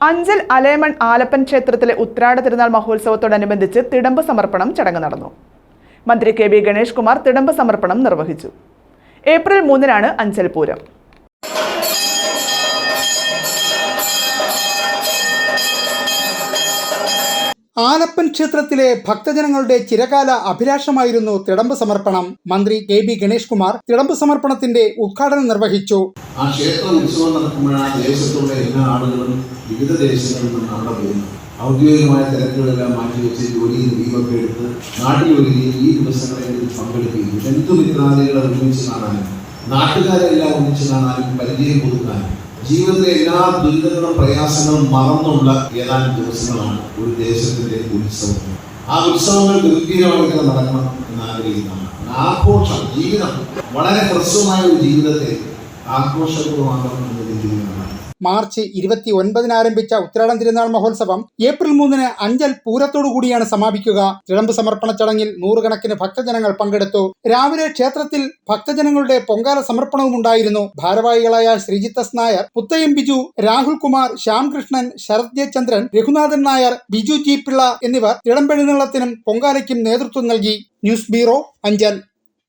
അഞ്ചൽ അലേമൺ ആലപ്പൻ ക്ഷേത്രത്തിലെ ഉത്രാട തിരുനാൾ മഹോത്സവത്തോടനുബന്ധിച്ച് തിടമ്പ് സമർപ്പണം ചടങ്ങ് നടന്നു. മന്ത്രി കെ ബി ഗണേഷ് കുമാർ തിടമ്പ് സമർപ്പണം നിർവഹിച്ചു. ഏപ്രിൽ 3-നാണ് അഞ്ചൽ പൂരം. ആലപ്പൻ ക്ഷേത്രത്തിലെ ഭക്തജനങ്ങളുടെ ചിരകാല അഭിലാഷമായിരുന്നു തിടമ്പ് സമർപ്പണം. മന്ത്രി കെ ബി ഗണേഷ് കുമാർ തിടമ്പ് സമർപ്പണത്തിന്റെ ഉദ്ഘാടനം നിർവഹിച്ചു. ആ ക്ഷേത്ര ഉത്സവം നടക്കുമ്പോഴാണ് ദേശത്തുള്ള എല്ലാ ആളുകളും വിവിധ ദേശങ്ങളിൽ നിന്ന് അവിടെ വരുന്നത്. ഔദ്യോഗികമായ തിരക്കുകളെല്ലാം മാറ്റിവെച്ച് ജോലിയിൽ ലീവൊക്കെ എടുത്ത് നാട്ടിൽ വരികയും ഈ ദിവസങ്ങളിൽ പങ്കെടുക്കുകയും ബന്ധുമിത്രാദികളെ ഒരുമിച്ച് കാണാനും നാട്ടുകാരെല്ലാം ഒന്നിച്ച് കാണാനും പരിചയം കൊടുക്കാനും ജീവിതത്തിലെ എല്ലാ ദുരിതങ്ങളും പ്രയാസങ്ങളും മറന്നുള്ള ഏതാനും ദിവസങ്ങളാണ് ഒരു ദേശത്തിന്റെ ഉത്സവം. ആ ഉത്സവങ്ങൾ ഗംഭീരമായിട്ട് നടക്കണം എന്ന് ആഗ്രഹിക്കുന്നതാണ്. ആഘോഷം, ജീവിതം വളരെ ഹ്രസ്വമായ ഒരു ജീവിതത്തെ ആഘോഷപൂർവ്വമാക്കണം എന്ന് ചിന്തിക്കുന്നതാണ്. മാർച്ച് 29-ന് ആരംഭിച്ച ഉത്രാടം തിരുനാൾ മഹോത്സവം ഏപ്രിൽ 3-ന് അഞ്ചൽ പൂരത്തോടുകൂടിയാണ് സമാപിക്കുക. തിടമ്പ് സമർപ്പണ ചടങ്ങിൽ 100 കണക്കിന് ഭക്തജനങ്ങൾ പങ്കെടുത്തു. രാവിലെ ക്ഷേത്രത്തിൽ ഭക്തജനങ്ങളുടെ പൊങ്കാല സമർപ്പണവും ഉണ്ടായിരുന്നു. ഭാരവാഹികളായ ശ്രീജിത്ത് എസ് നായർ, പുത്തയം ബിജു, രാഹുൽ കുമാർ, ശ്യാംകൃഷ്ണൻ, ശരത് ജെ ചന്ദ്രൻ, രഘുനാഥൻ നായർ, ബിജു ജി പിള്ള എന്നിവർ തിടമ്പെഴുന്നള്ളത്തിനും പൊങ്കാലയ്ക്കും നേതൃത്വം നൽകി. News bureau, Anchal.